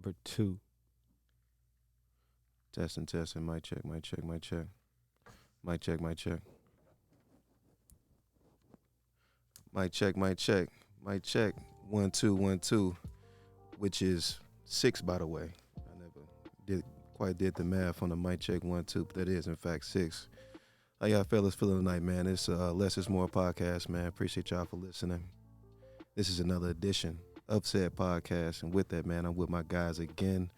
Number two. Testing, testing. Mic check, mic check, mic check. Mic check, mic check. Mic check, mic check. Mic check. 1 2 1 2, which is six, by the way. I never did the math on the mic check 1 2, but that is in fact six. How y'all fellas feeling tonight, man? It's Less is More podcast, man. Appreciate y'all for listening. This is another edition of said podcast, and with that, man, I'm with my guys again.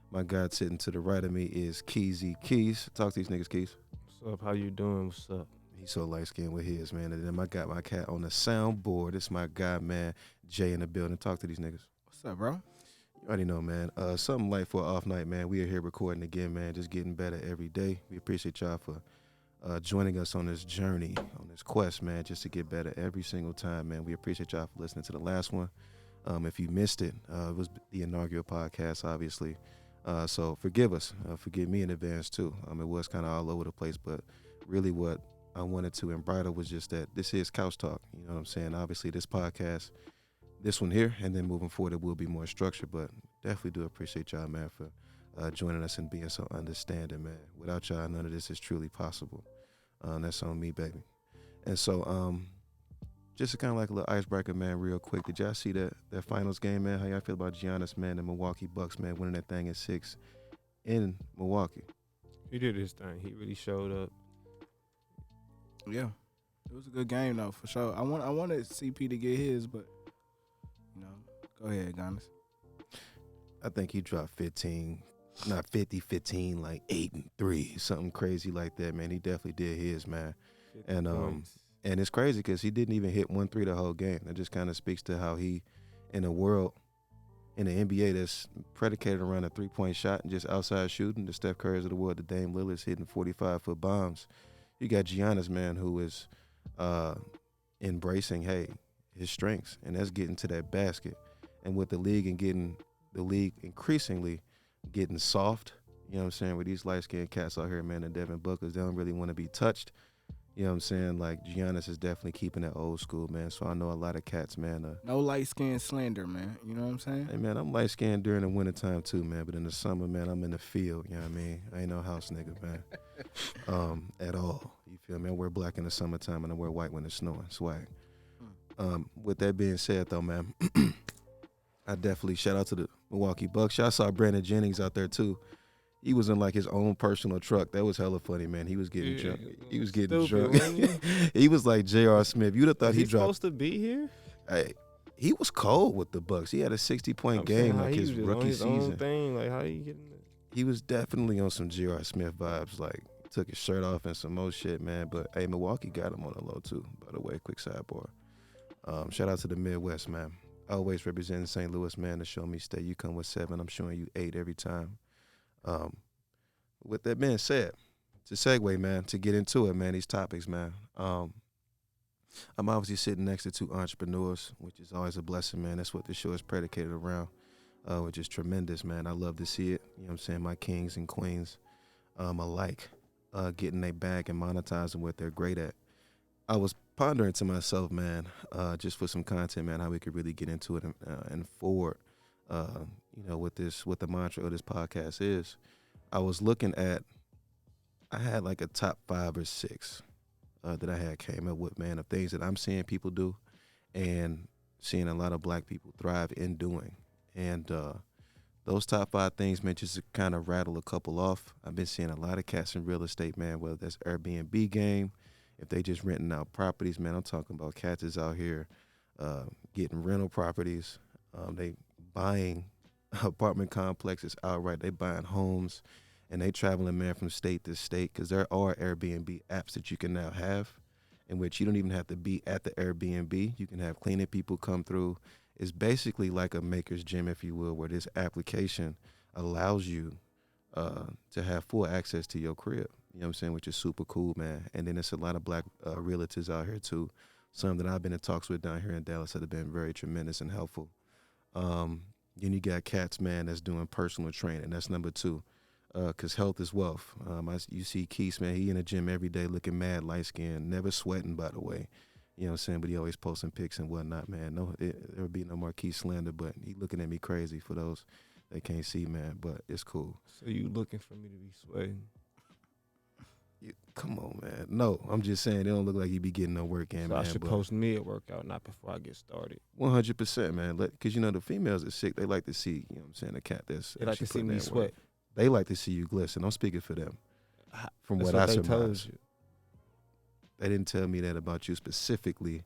My guy sitting to the right of me is Keezy Keys. Talk to these niggas, Keys. What's up? How you doing? What's up? He's so light skinned with his, man. And then I got my cat on the soundboard. It's my guy, man, Jay in the building. Talk to these niggas. What's up, bro? You already know, man. Something light for an off night, man. We are here recording again, man. Just getting better every day. We appreciate y'all for joining us on this journey, on this quest, man, just to get better every single time, man. We appreciate y'all for listening to the last one. If you missed it, it was the inaugural podcast, obviously. So forgive us. Forgive me in advance, too. It was kind of all over the place, but really what I wanted to embroider was just that this is Couch Talk. You know what I'm saying? Obviously, this podcast, this one here, and then moving forward, it will be more structured, but definitely do appreciate y'all, man, for joining us and being so understanding, man. Without y'all, none of this is truly possible. That's on me, baby. And so, just to kind of like a little icebreaker, man, real quick. Did y'all see that finals game, man? How y'all feel about Giannis, man, the Milwaukee Bucks, man, winning that thing at 6 in Milwaukee? He did his thing. He really showed up. Yeah, it was a good game though, for sure. I wanted CP to get his, but go ahead, Giannis. I think he dropped 15, not 50, 15, like 8 and 3, something crazy like that, man. He definitely did his, man. 50 And points. and it's crazy because he didn't even hit 1 3 the whole game. That just kind of speaks to how he, in a world, in the NBA that's predicated around a 3-point shot and just outside shooting, the Steph Currys of the world, the Dame Lillard's hitting 45-foot bombs. You got Giannis, man, who is embracing, hey, his strengths, and that's getting to that basket. And with the league and getting the league increasingly getting soft, you know what I'm saying, with these light-skinned cats out here, man, the Devin Bookers, they don't really want to be touched. You know what I'm saying? Like, Giannis is definitely keeping that old school, man. So I know a lot of cats, man. No light skin slander, man. You know what I'm saying? Hey, man, I'm light-skinned during the wintertime, too, man. But in the summer, man, I'm in the field, you know what I mean? I ain't no house nigga, man, at all. You feel me? I wear black in the summertime, and I wear white when it's snowing. Swag. With that being said, though, man, I definitely shout out to the Milwaukee Bucks. I saw Brandon Jennings out there, too. He was in like his own personal truck. That was hella funny, man. He was getting drunk. He was getting Stupid, drunk. wasn't He was like J.R. Smith. You'd have thought Was he he dropped. supposed to be here? Hey, he was cold with the Bucks. He had a 60-point game like his rookie on his own season. thing. Like, how you getting it? He was definitely on some J.R. Smith vibes. Like, took his shirt off and some more shit, man. But hey, Milwaukee got him on the low too. By the way, quick sidebar. Shout out to the Midwest, man. Always representing St. Louis, man. To show me state. You come with 7, I'm showing you 8 every time. With that being said, to segue, man, to get into it, man, these topics, man. I'm obviously sitting next to 2 entrepreneurs, which is always a blessing, man. That's what this show is predicated around, which is tremendous, man. I love to see it. You know what I'm saying? My kings and queens alike getting their bag and monetizing what they're great at. I was pondering to myself, man, just for some content, man, how we could really get into it and forward, what the mantra of this podcast is. I was looking at, I had like a top 5 or 6 that I had came up with, man, of things that I'm seeing people do and seeing a lot of black people thrive in doing. And those top 5 things, man, just to kind of rattle a couple off. I've been seeing a lot of cats in real estate, man, whether that's Airbnb game, if they just renting out properties, man, I'm talking about cats is out here getting rental properties. They buying apartment complexes outright. They buying homes, and they traveling, man, from state to state, because there are Airbnb apps that you can now have in which you don't even have to be at the Airbnb. You can have cleaning people come through. It's basically like a maker's gym, if you will, where this application allows you to have full access to your crib. You know what I'm saying? Which is super cool, man. And then there's a lot of black realtors out here, too. Some that I've been in talks with down here in Dallas that have been very tremendous and helpful. Then you got cats, man, that's doing personal training. That's number 2, because health is wealth. You see Keith, man, he in the gym every day looking mad light-skinned, never sweating, by the way. You know what I'm saying? But he always posting pics and whatnot, man. No, there would be no more Keith slander, but he looking at me crazy for those they can't see, man. But it's cool. So you looking for me to be sweating? Come on, man. No, I'm just saying they don't look like you be getting no work in, So man. I should but post me a workout, not before I get started. 100%, man. Because the females are sick. They like to see, you know what I'm saying, a cat that's They like to actually see putting me in work. sweat. They like to see you glisten. I'm speaking for them. From That's what I they surmise. told you. They didn't tell me that about you specifically.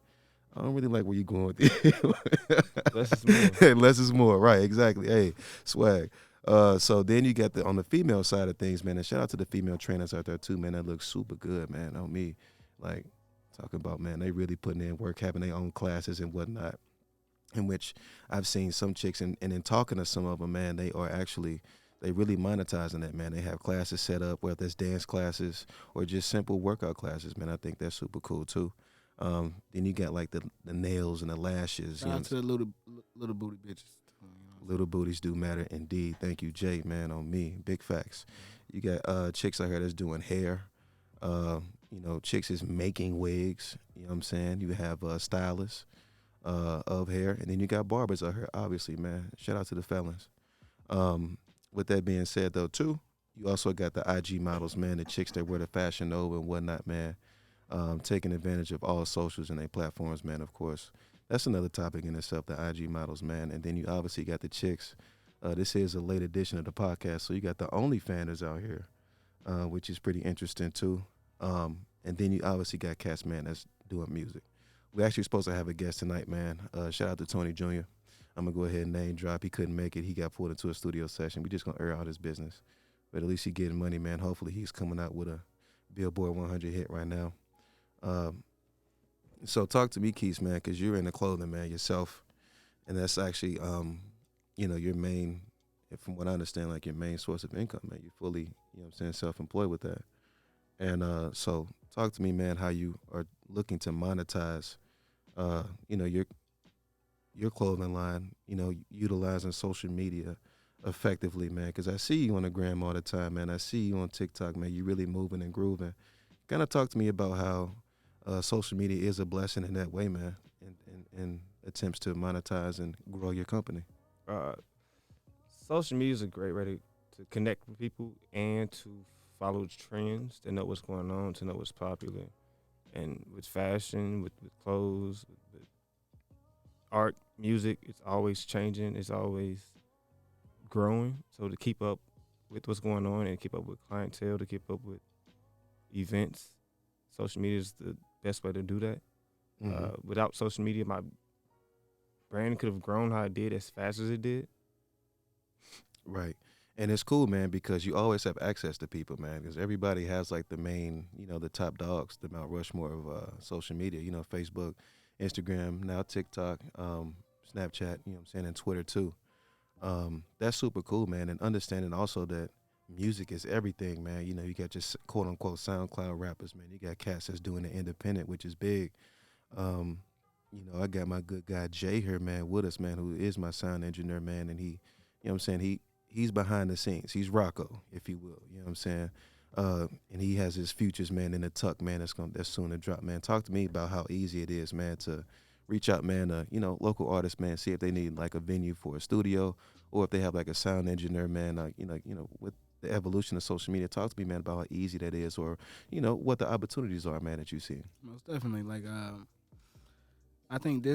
I don't really like where you going with it. Less is more. Less is more. Right, exactly. Hey, swag. So then you got on the female side of things, man. And shout out to the female trainers out there too, man. That looks super good, man. On me, like talking about, man, they really putting in work, having their own classes and whatnot. In which I've seen some chicks, and in talking to some of them, man, they really monetizing that, man. They have classes set up, whether it's dance classes or just simple workout classes, man. I think that's super cool too. Then you got like the nails and the lashes. Shout out to the little booty bitches. Little booties do matter indeed. Thank you, Jay, man, on me. Big facts. You got chicks out here that's doing hair. Chicks is making wigs. You know what I'm saying? You have stylists of hair. And then you got barbers out here, obviously, man. Shout out to the felons. With that being said, though, too, you also got the IG models, man, the chicks that wear the Fashion Nova and whatnot, man, taking advantage of all socials and their platforms, man, of course. That's another topic in itself, the IG models, man. And then you obviously got the chicks. This is a late edition of the podcast, so you got the OnlyFanners out here, which is pretty interesting, too. And then you obviously got cats, man, that's doing music. We're actually supposed to have a guest tonight, man. Shout out to Tony Jr. I'm going to go ahead and name drop. He couldn't make it. He got pulled into a studio session. We just going to air out his business. But at least he getting money, man. Hopefully he's coming out with a Billboard 100 hit right now. So talk to me, Keith, man, because you're in the clothing, man, yourself. And that's actually, your main, from what I understand, like your main source of income, man. You're fully, self-employed with that. And so talk to me, man, how you are looking to monetize, your clothing line, utilizing social media effectively, man, because I see you on the gram all the time, man. I see you on TikTok, man. You really moving and grooving. Kind of talk to me about how social media is a blessing in that way, man, in attempts to monetize and grow your company. Social media is a great way to connect with people and to follow trends, to know what's going on, to know what's popular. And with fashion, with clothes, with art, music, it's always changing. It's always growing. So to keep up with what's going on and keep up with clientele, to keep up with events, social media is the best way to do that. Mm-hmm. Without social media, my brand could have grown how it did as fast as it did. Right. And it's cool, man, because you always have access to people, man, because everybody has like the main, the top dogs, the Mount Rushmore of social media, Facebook, Instagram, now TikTok, Snapchat, and Twitter too. That's super cool, man. And understanding also that music is everything, man. You got your quote unquote SoundCloud rappers, man. You got cats that's doing it independent, which is big. I got my good guy Jay here, man, with us, man, who is my sound engineer, man, and he, he's behind the scenes. He's Rocco, if you will. You know what I'm saying? And he has his futures, man, in the tuck, man. That's soon to drop, man. Talk to me about how easy it is, man, to reach out, man, to local artists, man. See if they need like a venue for a studio, or if they have like a sound engineer, man. With the evolution of social media, talk to me, man, about how easy that is, or what the opportunities are, man, that you see. Most definitely. Like, I think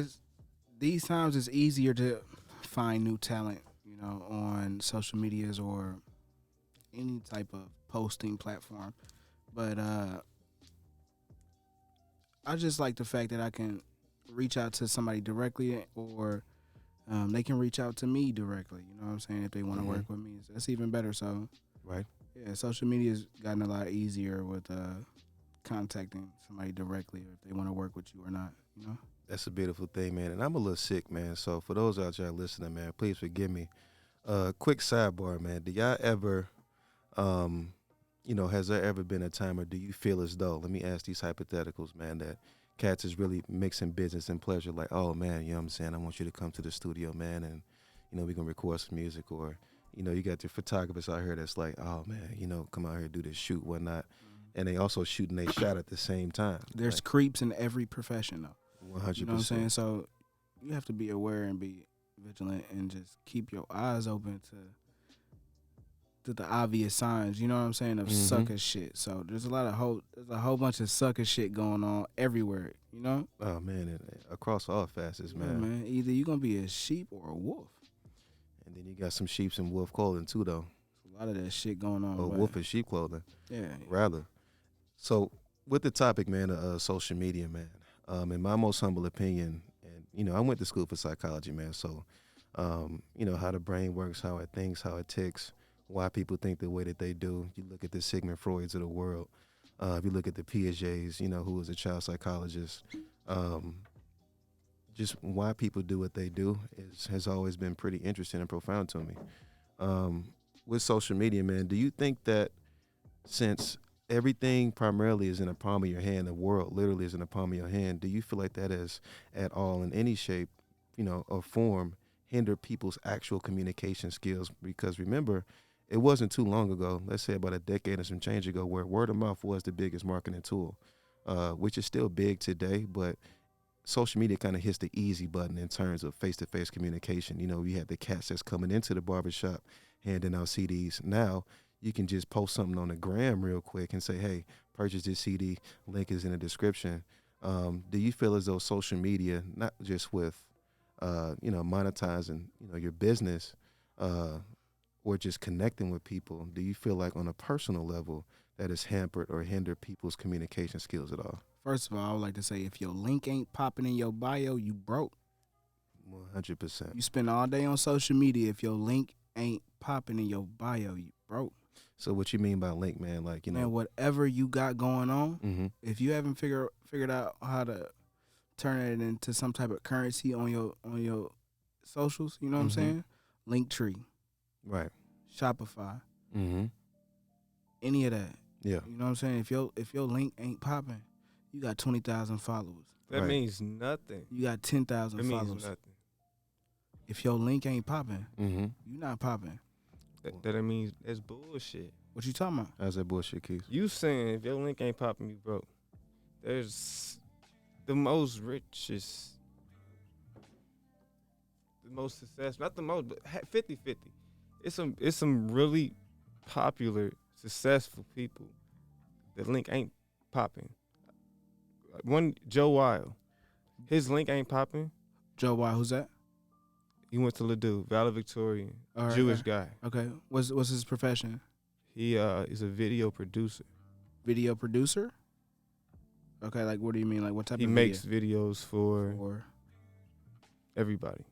these times it's easier to find new talent, on social medias or any type of posting platform. But I just like the fact that I can reach out to somebody directly, or they can reach out to me directly. You know what I'm saying? If they want to work with me, that's even better. So, right. Yeah, social media has gotten a lot easier with contacting somebody directly, or if they want to work with you or not. That's a beautiful thing, man. And I'm a little sick, man. So for those out there listening, man, please forgive me. Quick sidebar, man. Do y'all ever, has there ever been a time, or do you feel as though, let me ask these hypotheticals, man, that cats is really mixing business and pleasure? Like, oh, man, you know what I'm saying? I want you to come to the studio, man, and, we can record some music. Or, you got your photographers out here that's like, oh, man, come out here, do this shoot, whatnot. And they also shooting a shot at the same time. There's like, creeps in every profession, though. 100%. You know what I'm saying? So you have to be aware and be vigilant and just keep your eyes open to the obvious signs. You know what I'm saying, of sucker shit. So there's a whole bunch of sucker shit going on everywhere. You know. Oh man, and across all facets, Yeah, man. man. Either you gonna be a sheep or a wolf. And then you got some sheep's and wolf clothing too, though. A lot of that shit going on. Or wolf and sheep clothing, Yeah. rather. So with the topic, man, of social media, man. In my most humble opinion, and I went to school for psychology, man. So, how the brain works, how it thinks, how it ticks, why people think the way that they do. You look at the Sigmund Freuds of the world. If you look at the Piagets, who was a child psychologist, just why people do what they do has always been pretty interesting and profound to me. With social media, man, do you think that since everything primarily is in the palm of your hand, the world literally is in the palm of your hand, do you feel like that is at all in any shape, or form, hinder people's actual communication skills? Because remember, it wasn't too long ago, let's say about a decade and some change ago, where word of mouth was the biggest marketing tool, which is still big today, but social media kind of hits the easy button in terms of face-to-face communication. You had the cats that's coming into the barbershop handing out CDs. Now you can just post something on the gram real quick and say, hey, purchase this CD, link is in the description. Do you feel as though social media, not just with, monetizing, your business, or just connecting with people, do you feel like on a personal level that has hampered or hindered people's communication skills at all? First of all, I would like to say if your link ain't popping in your bio, you broke. 100%. You spend all day on social media. If your link ain't popping in your bio, you broke. So what you mean by link, man? Like, Man, whatever you got going on, if you haven't figured out how to turn it into some type of currency on your socials, you know what I'm saying? Linktree, right? Shopify, any of that. Yeah. You know what I'm saying? If your link ain't popping, you got 20,000 followers. That means nothing. You got 10,000 followers. That means nothing. If your link ain't popping, you not popping. That means that's bullshit. What you talking about? How's that bullshit, Keith? You saying if your link ain't popping, you broke. There's the most richest, the most successful, not the most, but 50-50. It's some really popular, successful people. The link ain't popping. One, Joe Wild, his link ain't popping. Joe Wild, who's that? He went to Ladue, valedictorian, All right, Jewish guy. Okay, what's his profession? He is a video producer. Video producer? Okay, like what do you mean? Like what type He of makes videos for or everybody.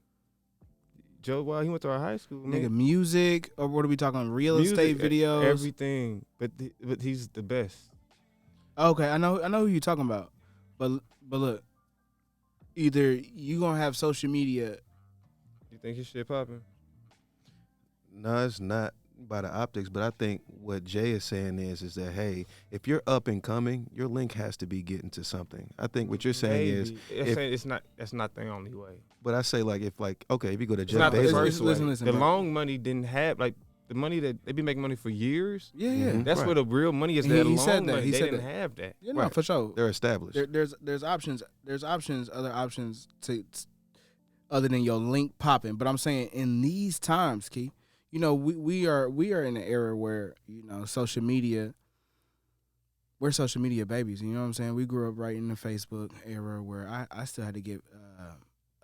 Joe Wild, he went to our high school. nigga Man. music, or what are we talking? Real estate videos, everything. But he's the best. Okay, I know who you're talking about. But look, either you gonna have social media. You think his shit popping? No, it's not by the optics, but I think what Jay is saying is that, hey, if you're up and coming, your link has to be getting to something. I think what you're saying is that's not the only way. But I say if you go to It's Jeff not the Bezos, first way. Listen, the bro. long money didn't have the money that they be making money for years. Yeah. That's Right. where the real money is. He That long said that. money. He They said didn't that. have that. Yeah, no, Right. for sure. they're established. There's options. There's other options to other than your link popping. But I'm saying in these times, Key, we are in an era where social media. We're social media babies. You know what I'm saying? We grew up right in the Facebook era where I still had to get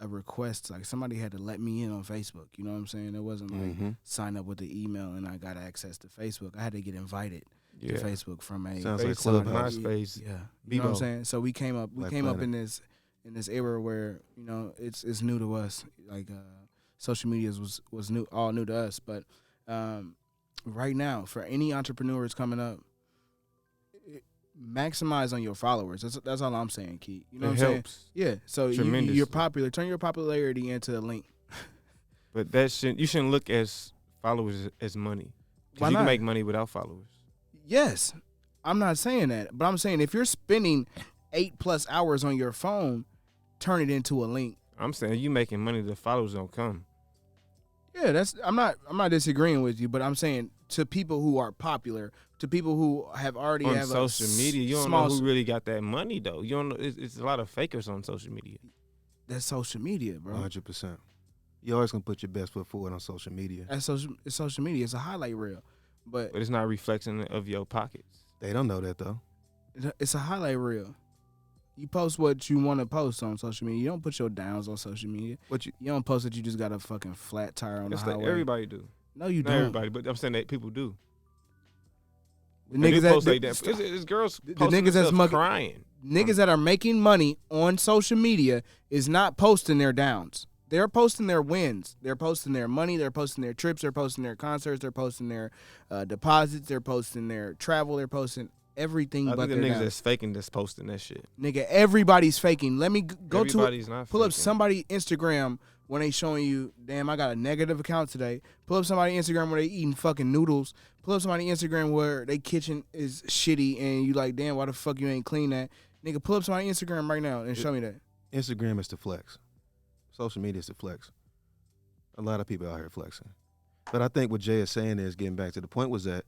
a request. Like somebody had to let me in on Facebook. You know what I'm saying? It wasn't like sign up with the email and I got access to Facebook. I had to get invited to Facebook from a Sounds like Facebook, Clubhouse. MySpace. Yeah, you know what I'm Bebo. saying. So we came up Black in Planet. this era where it's new to us. Like social media was new, all new to us. But right now, for any entrepreneurs coming up, maximize on your followers. That's all I'm saying, Keith. You know what I'm saying? Helps. Yeah. So tremendously. you're popular. Turn your popularity into a link. But you shouldn't look as followers as money. Why Because you not? can make money without followers. Yes, I'm not saying that, but I'm saying if you're spending 8+ hours on your phone, turn it into a link. I'm saying you making money, the followers don't come. Yeah, I'm not disagreeing with you, but I'm saying to people who are popular, to people who have already On have social media, you don't small, know who really got that money though. You don't know. It's a lot of fakers on social media. That's social media, bro. 100%. You always gonna put your best foot forward on social media. It's social media. It's a highlight reel, but But it's not a reflection of your pockets. They don't know that though. it's a highlight reel. You post what you want to post on social media. You don't put your downs on social media. What you? You don't post that you just got a fucking flat tire on It's the like highway. everybody do. No, you Not don't. everybody, but I'm saying that people do. The And they niggas that post like that. It's girls the posting niggas that's themselves crying. niggas that are making money on social media is not posting their downs. They're posting their wins. They're posting their money. They're posting their trips. They're posting their concerts. They're posting their deposits. They're posting their travel. They're posting everything I but think the their niggas downs. that's faking that's posting that shit. Nigga, everybody's faking. Let me go to Everybody's not pull up faking. somebody Instagram when they showing you, damn, I got a negative account today. Pull up somebody Instagram where they eating fucking noodles. Pull up somebody Instagram where they kitchen is shitty and you like, damn, why the fuck you ain't clean that? Nigga, pull up somebody Instagram right now and show me that. Instagram is the flex. Social media is the flex. A lot of people out here flexing. But I think what Jay is saying is, getting back to the point, was that,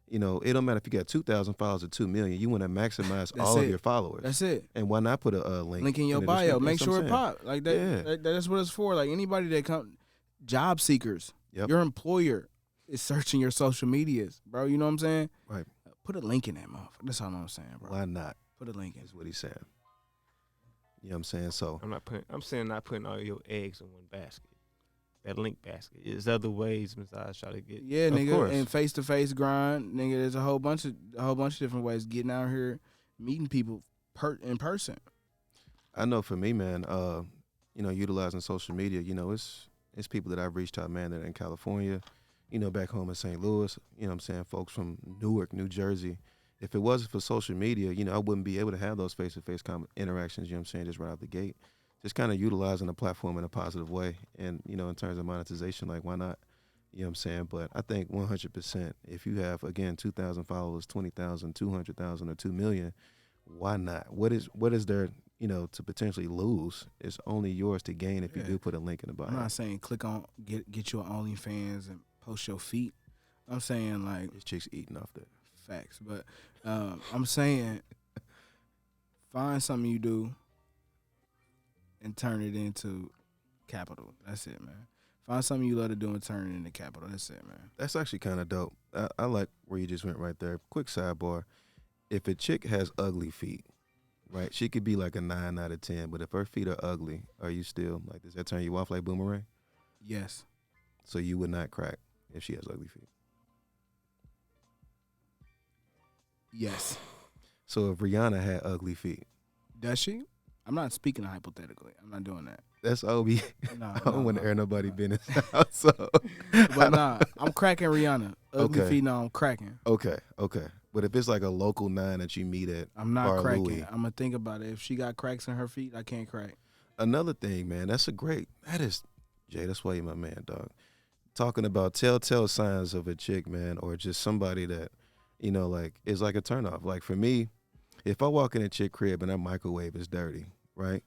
you know, it don't matter if you got 2,000 followers or 2 million. You want to maximize all of your followers. That's it. And why not put a link Link in your the bio. description? Make That's sure what it I'm pop. Like that, Yeah. that's what it's for. Like anybody that come, job seekers, Yep. your employer is searching your social medias, bro. You know what I'm saying? Right. Put a link in that motherfucker. That's all I'm saying, bro. Why not? Put a link in. Is what he's saying. You know what I'm saying? So I'm saying not putting all your eggs in one basket. That link basket. There's other ways besides try to get. Yeah, Of nigga, course. and face to face grind, nigga. There's a whole bunch of different ways getting out here, meeting people in person. I know for me, man, you know, utilizing social media, you know, it's people that I've reached out, man, that are in California, you know, back home in St. Louis, you know what I'm saying, folks from Newark, New Jersey. If it wasn't for social media, you know, I wouldn't be able to have those face-to-face interactions, you know what I'm saying, just right out the gate. Just kind of utilizing the platform in a positive way. And, you know, in terms of monetization, like, why not? You know what I'm saying? But I think 100%, if you have, again, 2,000 followers, 20,000, 200,000, or 2 million, why not? What is there, you know, to potentially lose? It's only yours to gain if you Yeah. do put a link in the bio. I'm not saying click on get your OnlyFans and post your feet. I'm saying like This chick's eating off that. facts, but I'm saying find something you do and turn it into capital. That's it, man. Find something you love to do and turn it into capital. That's it, man. That's actually kind of dope. I like where you just went right there. Quick sidebar. If a chick has ugly feet, right, she could be like a 9 out of 10, but if her feet are ugly, are you still, like, does that turn you off like Boomerang? Yes. So you would not crack if she has ugly feet. Yes. So if Rihanna had ugly feet, Does she? I'm not speaking hypothetically. I'm not doing that. that's OB. No, I don't want to air nobody no. business out. So But nah, I'm cracking Rihanna. Ugly Okay. feet, no, I'm cracking. okay. But if it's like a local 9 that you meet at I'm not Bar cracking. Louie. I'm gonna think about it. If she got cracks in her feet, I can't crack. Another thing, man, that is, Jay, that's why you're my man, dog. Talking about telltale signs of a chick, man, or just somebody that, you know, like, is like a turnoff. Like, for me, if I walk in a chick crib and that microwave is dirty, right,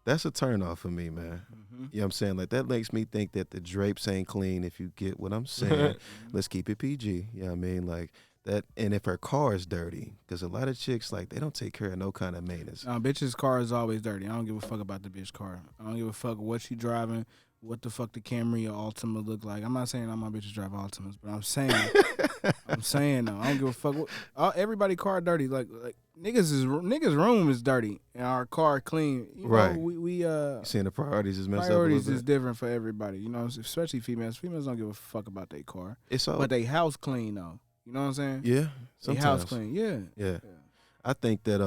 that's a turnoff for me, man. Mm-hmm. You know what I'm saying? Like, that makes me think that the drapes ain't clean, if you get what I'm saying. Let's keep it PG. You know what I mean? Like, that, and if her car is dirty, because a lot of chicks, like, they don't take care of no kind of maintenance. Bitch's car is always dirty. I don't give a fuck about the bitch car. I don't give a fuck what she driving, what the fuck the Camry or Altima look like. I'm not saying all my bitches drive Altimas, but I'm saying though, I don't give a fuck. Everybody car dirty. Like niggas room is dirty and our car clean. You know, Right. We Seeing the priorities is messed priorities up a is little bit. different for everybody. You know, especially females. Females don't give a fuck about their car, It's all, but they house clean though. You know what I'm saying? yeah, They sometimes. house clean. Yeah. Yeah. I think that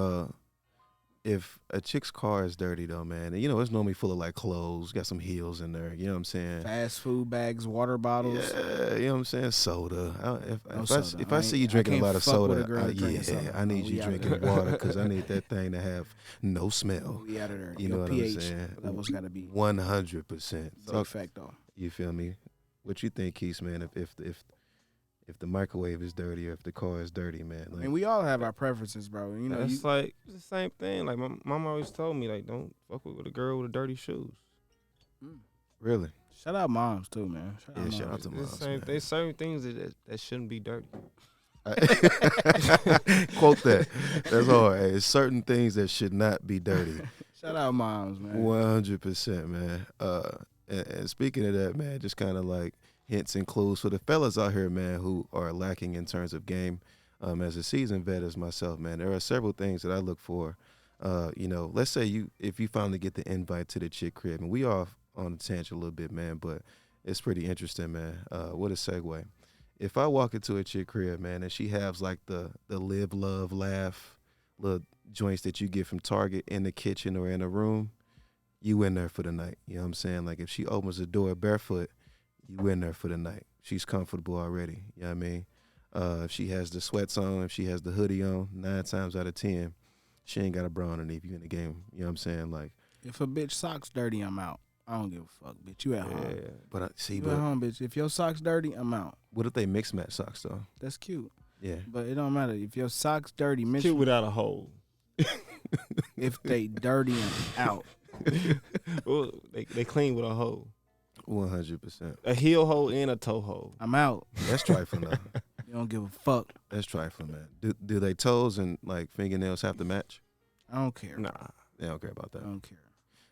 if a chick's car is dirty though, man, and you know, it's normally full of like clothes, got some heels in there, you know what I'm saying? Fast food bags, water bottles. Yeah, you know what I'm saying? Soda. No If soda. I see you I drinking a can't lot of fuck with soda, a girl drinking soda. I need No, you we out of drinking there. water because I need that thing to have no smell. We out of there. You Your know what pH I'm saying? levels got to be 100%. so fact though. You feel me? What you think, Keith, man? If the microwave is dirty or if the car is dirty, man. Like, And we all have our preferences, bro. You know, It's like it's the same thing. Like my mom always told me, like, don't fuck with a girl with dirty shoes. really? shout out moms too, man. Yeah, shout out moms. to It's moms, the same. man. There's certain things that shouldn't be dirty. Quote that. That's hard. Hey, it's certain things that should not be dirty. Shout out moms, man. 100%, man. And speaking of that, man, just kind of like hints and clues for the fellas out here, man, who are lacking in terms of game. As a seasoned vet as myself, man, there are several things that I look for. Let's say if you finally get the invite to the chick crib, and we off on a tangent a little bit, man, but it's pretty interesting, man. What a segue. If I walk into a chick crib, man, and she has like the live, love, laugh little joints that you get from Target in the kitchen or in a room, you in there for the night. You know what I'm saying? Like if she opens the door barefoot, you in there for the night. She's comfortable already. You know what I mean? If she has the sweats on, if she has the hoodie on, 9 times out of 10, she ain't got a bra underneath you in the game. You know what I'm saying? Like, If a bitch socks dirty, I'm out. I don't give a fuck, bitch. You at home. Yeah. but see, You at home, bitch. If your socks dirty, I'm out. what if they mix match socks though? That's cute. Yeah. But it don't matter. If your socks dirty, mention Cute without a hole. if they dirty and out. Well, they clean with a hole. 100%. A heel hole and a toe hole. I'm out. That's trifling though. You don't give a fuck. That's trifling, man. Do they toes and like fingernails have to match? I don't care. Nah. They don't care about I that. don't care.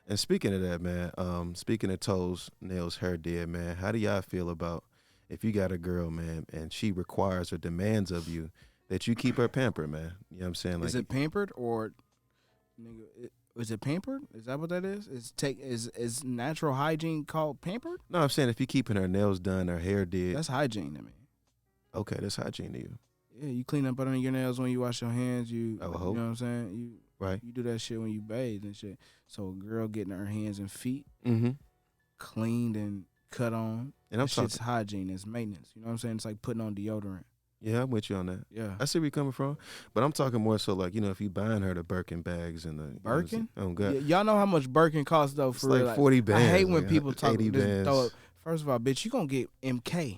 And speaking of that, man, speaking of toes, nails, hair, dead, man, how do y'all feel about if you got a girl, man, and she requires or demands of you that you keep her pampered, man? You know what I'm saying? Like, Is it pampered or, nigga? Is it pampered? Is that what that is? Is natural hygiene called pampered? no, I'm saying if you keeping her nails done, her hair did, That's hygiene to me. okay, that's hygiene to you, Yeah, you clean up under your nails when you wash your hands. You I would know hope. what I'm saying? right? You do that shit when you bathe and shit. So a girl getting her hands and feet Mm-hmm. cleaned and cut on. And I'm That shit's talking, hygiene. It's maintenance. You know what I'm saying? It's like putting on deodorant. yeah, I'm with you on that. Yeah. I see where you're coming from, but I'm talking more so like, if you buying her the Birkin bags and the Birkin? oh god, Y'all know how much Birkin costs though. it's For like real. 40 bands. I hate when like, people talk. 80 Just bands. throw it. First of all, bitch, you gonna get MK.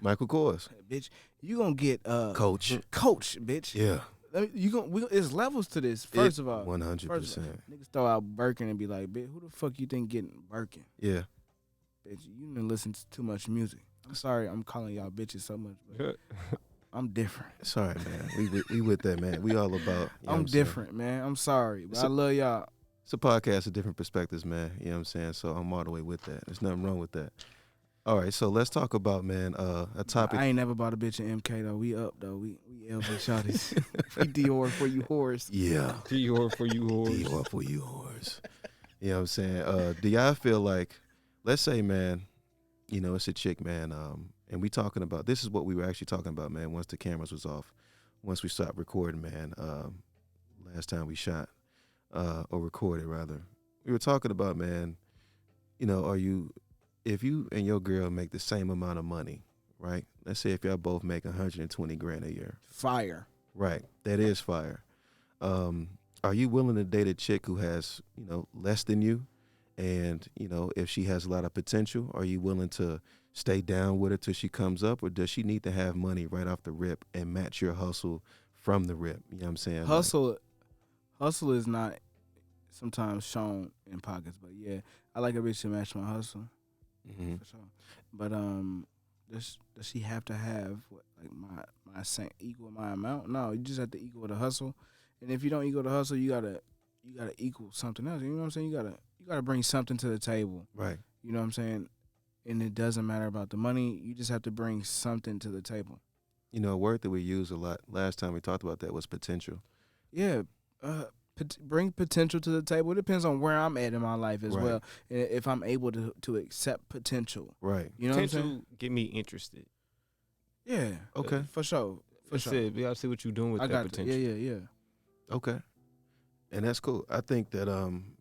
Michael Kors, Bitch, you gonna get Coach, Coach, bitch. yeah, It's levels to this. First of all, 100%, niggas throw out Birkin and be like, bitch, who the fuck you think getting Birkin? yeah. Bitch, you didn't listen to too much music. I'm sorry, I'm calling y'all bitches so much, but I'm different. Sorry, man. We with that, man. We all about. You know what I'm saying? different, man. I'm sorry, but So- I love y'all. It's a podcast of different perspectives, man. You know what I'm saying? So I'm all the way with that. There's nothing wrong with that. All right, so let's talk about, man, a topic. I ain't never bought a bitch in MK though. We up though. We LV shotties. We Dior for you whores. Yeah. Dior for you whores. Dior for you whores. You know what I'm saying? Do y'all feel like, let's say, man, it's a chick, man, and we talking about, this is what we were actually talking about, man, once the cameras was off, once we stopped recording, man, last time we shot, or recorded, rather. We were talking about, man, if you and your girl make the same amount of money, right? Let's say if y'all both make 120 grand a year. Fire. Right. That is fire. Are you willing to date a chick who has, less than you? And, if she has a lot of potential, are you willing to stay down with her till she comes up? Or does she need to have money right off the rip and match your hustle from the rip? You know what I'm saying? Hustle is not sometimes shown in pockets, but yeah, I like a bitch to match my hustle. Mhm. For sure. But does she have to have my same equal my amount? No, you just have to equal the hustle. And if you don't equal the hustle, you gotta equal something else. You know what I'm saying? You gotta bring something to the table. Right. You know what I'm saying? And it doesn't matter about the money. You just have to bring something to the table. A word that we use a lot last time we talked about that was potential. Yeah. Bring potential to the table. It depends on where I'm at in my life as Right. well. And if I'm able to accept potential. Right. You know what I'm saying? Potential get me interested. Yeah. Okay. For sure. For That's sure. it. We gotta see what you're doing with I that got that. potential. Yeah. Okay. And that's cool. I think that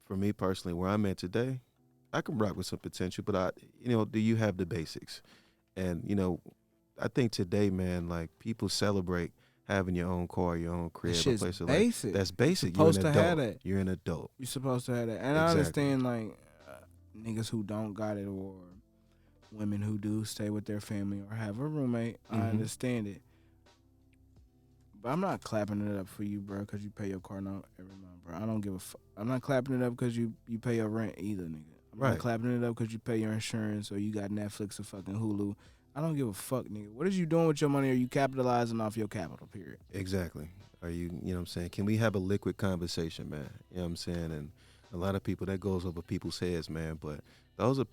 for me personally, where I'm at today, I can rock with some potential, but do you have the basics? And I think today, man, like people celebrate having your own car, your own crib, That a shit's place to basic. like. That's basic. supposed You're an to adult. have that. You're an adult. You're supposed to have that. And I Exactly. understand like niggas who don't got it or women who do stay with their family or have a roommate. I Mhm. understand it. But I'm not clapping it up for you, bro, because you pay your car note every month, bro. I don't give a fuck. I'm not clapping it up because you pay your rent either, nigga. I'm Right. not clapping it up because you pay your insurance or you got Netflix or fucking Hulu. I don't give a fuck, nigga. What is you doing with your money? Are you capitalizing off your capital, period? Exactly. Are you know what I'm saying? Can we have a liquid conversation, man? You know what I'm saying? And a lot of people, that goes over people's heads, man. But those are,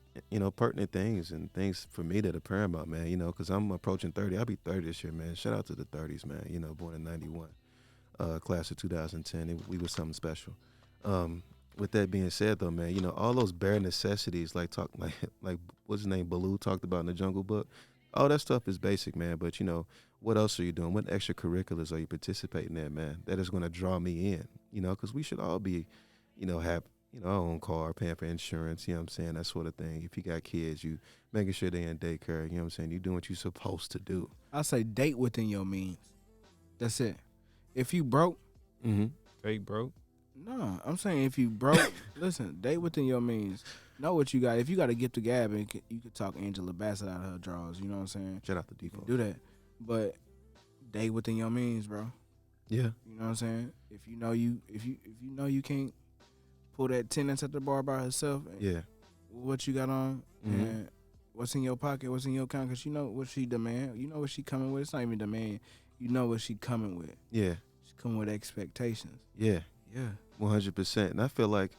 pertinent things and things for me that are paramount, man. Because I'm approaching 30. I'll be 30 this year, man. Shout out to the 30s, man. Born in '91, class of 2010. We was something special. With that being said, though, man, all those bare necessities, like like what's his name, Baloo talked about in the Jungle Book. All that stuff is basic, man. But what else are you doing? What extracurriculars are you participating in, man? That is going to draw me in, because we should all be, have our own car, paying for insurance, you know what I'm saying, that sort of thing. If you got kids, you making sure they in daycare, you know what I'm saying, you doing what you're supposed to do. I say date within your means. That's it. If you broke, Fake broke. no, I'm saying if you broke, listen, date within your means. Know what you got. If you got a gift to gab, you could talk Angela Bassett out of her drawers. You know what I'm saying? Shout out to You can default. do that, but date within your means, bro. Yeah. You know what I'm saying? If you know you can't pull that tenants at the bar by herself. Yeah. What you got on and what's in your pocket, what's in your account, because you know what she demand. You know what she coming with. It's not even demand. You know what she coming with. Yeah. She coming with expectations. Yeah. Yeah. 100%. And I feel like,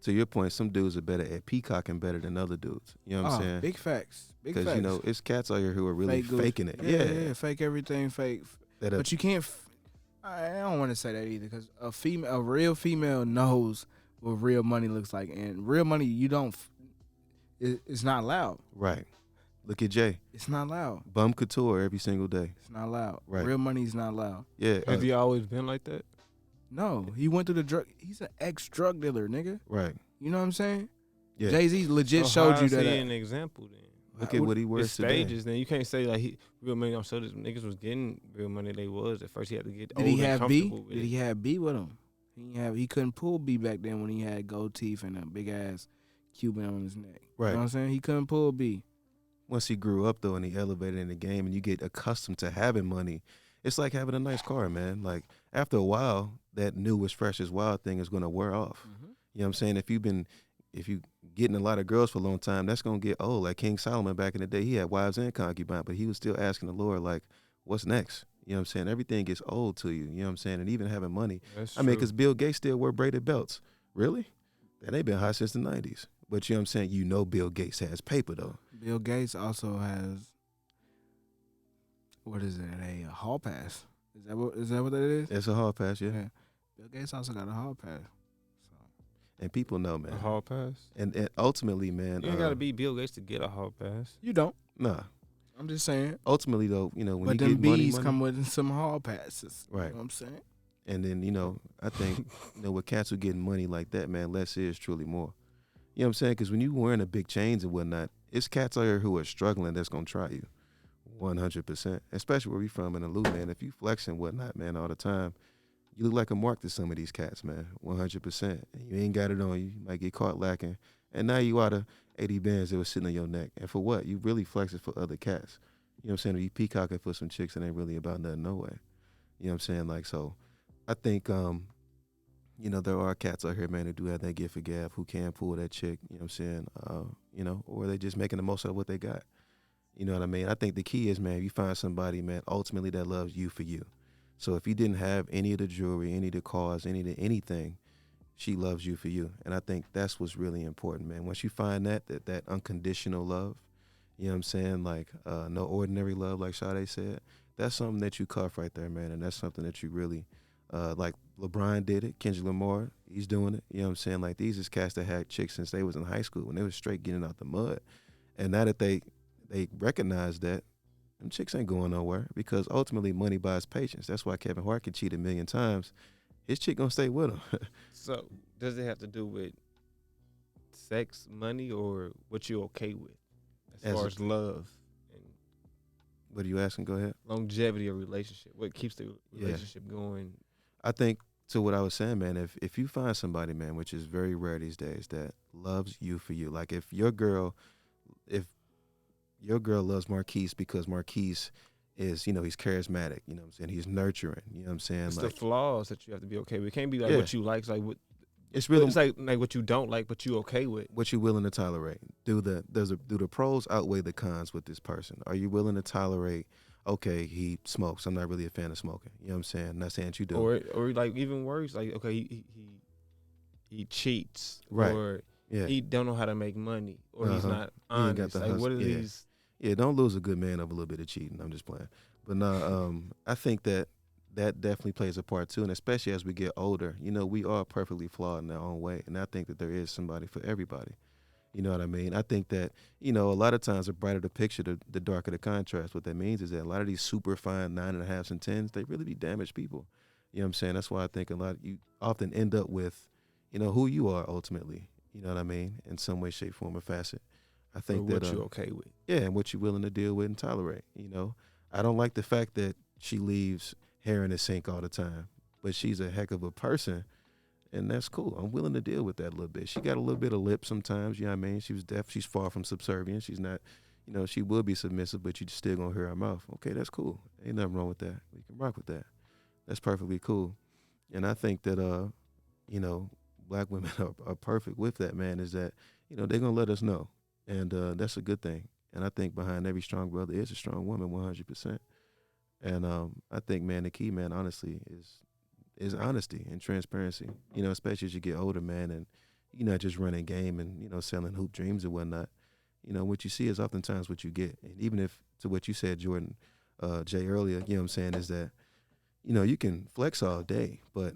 to your point, some dudes are better at peacocking better than other dudes. You know what I'm saying? Big facts. Big Because, facts. it's cats out here who are really Fake faking it. Yeah. Fake everything. Fake. That But you can't. I don't want to say that either, because a real female knows what real money looks like, and real money you don't. It's not loud. right. Look at Jay. It's not loud. Bum couture every single day. It's not loud. Right. Real money is not loud. Yeah. Has he always been like that? No, he went through the drug. He's an ex-drug dealer, nigga. right. You know what I'm saying? Yeah. Jay-Z legit So showed how you is that. he an example then? Look at what he It's wears today. stages. Then you can't say like real money. I'm sure this niggas was getting real money. They was at first. He had to get Did old he and have B? comfortable with Did it. he have B with him? He couldn't pull B back then when he had gold teeth and a big ass Cuban on his neck. Right. You know what I'm saying? He couldn't pull B. Once he grew up, though, and he elevated in the game and you get accustomed to having money, it's like having a nice car, man. Like, after a while, that new as fresh as wild thing is going to wear off. You know what I'm saying? If you getting a lot of girls for a long time, that's going to get old. Like King Solomon back in the day, he had wives and concubines, but he was still asking the Lord, like, what's next? You know what I'm saying? Everything gets old to you. You know what I'm saying? And even having money. That's I mean, true. because Bill Gates still wear braided belts. That ain't been hot since the 90s. But you know what I'm saying? Bill Gates has paper, though. Bill Gates also has, what is it? A hall pass. Is that what that is? It's a hall pass, yeah. Yeah. Bill Gates also got a hall pass. So And people know, man. a hall pass. And ultimately, man. You ain't gotta be Bill Gates to get a hall pass. you don't. Nah. I'm just saying. Ultimately, though, when But you them get money, bees come with some hall passes. Right. You know what I'm saying? and then, I think, with cats who getting money like that, man, less is truly more. You know what I'm saying? Because when you wearing the big chains and whatnot, it's cats out here who are struggling that's going to try you 100%. Especially where we from in the loop, man. If you flex and whatnot, man, all the time, you look like a mark to some of these cats, man, 100%. And you ain't got it on you. You might get caught lacking. And now you out of 80 bands that was sitting on your neck. And for what? You really flexing for other cats. You know what I'm saying? Or you peacocking for some chicks that ain't really about nothing no way. You know what I'm saying? Like, so I think, there are cats out here, man, who do have that gift for gab, who can pull that chick, you know what I'm saying? Or they just making the most of what they got. You know what I mean? I think the key is, man, if you find somebody, man, ultimately that loves you for you. So if you didn't have any of the jewelry, any of the cars, any of the anything, she loves you for you. And I think that's what's really important, man. Once you find that unconditional love, you know what I'm saying? Like, no ordinary love, like Sade said, that's something that you cuff right there, man. And that's something that you really, like LeBron did it, Kendrick Lamar, he's doing it. You know what I'm saying? Like, these is cats that had chicks since they was in high school when they was straight getting out the mud. And now that they recognize that, them chicks ain't going nowhere, because ultimately money buys patience. That's why Kevin Hart can cheat 1,000,000 times. His chick gonna stay with him. So does it have to do with sex, money, or what you're okay with as far as love and What are you asking? Go ahead. longevity of relationship? What keeps the Yeah. relationship going? I think, to what I was saying, man, if you find somebody, man, which is very rare these days, that loves you for you, like if your girl loves Marquise because Marquise is, he's charismatic, you know what I'm saying? He's nurturing, you know what I'm saying? It's Like, the flaws that you have to be okay with. It can't be like Yeah. what you like. It's like what it's really it's like what you don't like, but you okay with. what you willing to tolerate. Do the pros outweigh the cons with this person? Are you willing to tolerate, okay, he smokes, I'm not really a fan of smoking, you know what I'm saying? I'm not saying that you do. Or like even worse, like okay, he cheats, Right. or Yeah. he don't know how to make money, or he's Uh-huh. not He ain't got honest. the Like, hustle. what are Yeah. these? Yeah, don't lose a good man over a little bit of cheating. I'm just playing. But no, I think that that definitely plays a part too, and especially as we get older, we are perfectly flawed in our own way, and I think that there is somebody for everybody. You know what I mean? I think that, a lot of times the brighter the picture, the darker the contrast. What that means is that a lot of these super fine 9.5s and 10s, they really be damaged people. You know what I'm saying? That's why I think a lot you often end up with, who you are ultimately. You know what I mean? In some way, shape, form, or facet. I Or think that what you okay with? yeah, and what you're willing to deal with and tolerate. I don't like the fact that she leaves hair in the sink all the time, but she's a heck of a person, and that's cool. I'm willing to deal with that a little bit. She got a little bit of lip sometimes. You know what I mean? She was deaf. She's far from subservient. She's not. She will be submissive, but you still gonna hear her mouth. Okay, that's cool. Ain't nothing wrong with that. We can rock with that. That's perfectly cool. And I think that you know, black women are perfect with that, man. Is that they're gonna let us know, and that's a good thing. And I think behind every strong brother is a strong woman, 100%. And I think, man, the key, man, honestly, is honesty and transparency. Especially as you get older, man, and you're not just running game and selling hoop dreams and whatnot. What you see is oftentimes what you get. And even if to what you said, Jordan, Jay earlier, what I'm saying is that you can flex all day, but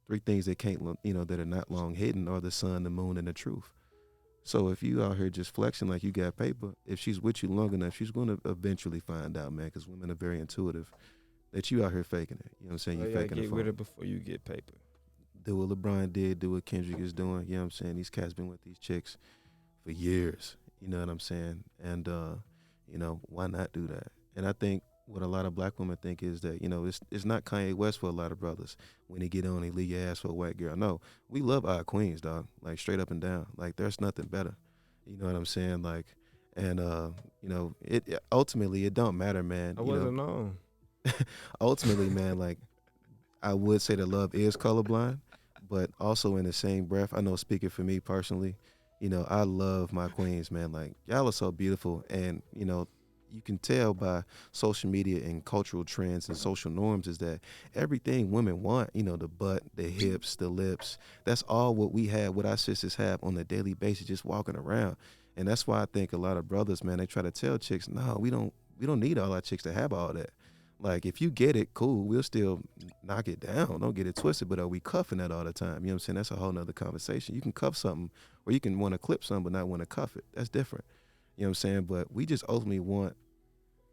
three things that can't, that are not long hidden are the sun, the moon, and the truth. So if you out here just flexing like you got paper, if she's with you long enough, she's going to eventually find out, man, because women are very intuitive, that you out here faking it. You know what I'm saying? So You you gotta faking the get with phone. it before you get paper. Do what LeBron did, do what Kendrick is doing. You know what I'm saying? These cats been with these chicks for years. You know what I'm saying? And, why not do that? And I think what a lot of black women think is that, it's not Kanye West for a lot of brothers. When they get on, they leave your ass for a white girl. No, we love our queens, dog. Like, straight up and down. Like, there's nothing better. You know what I'm saying? Like, and, it ultimately, it don't matter, man. I wasn't known. Ultimately, man, like, I would say that love is colorblind, but also in the same breath, I know speaking for me personally, I love my queens, man. Like, y'all are so beautiful, and you can tell by social media and cultural trends and social norms is that everything women want, the butt, the hips, the lips, that's all what we have, what our sisters have on a daily basis, just walking around. And that's why I think a lot of brothers, man, they try to tell chicks, no, we don't need all our chicks to have all that. Like, if you get it, cool. We'll still knock it down. Don't get it twisted. But are we cuffing that all the time? You know what I'm saying? That's a whole nother conversation. You can cuff something, or you can want to clip something but not want to cuff it. That's different. You know what I'm saying? But we just ultimately want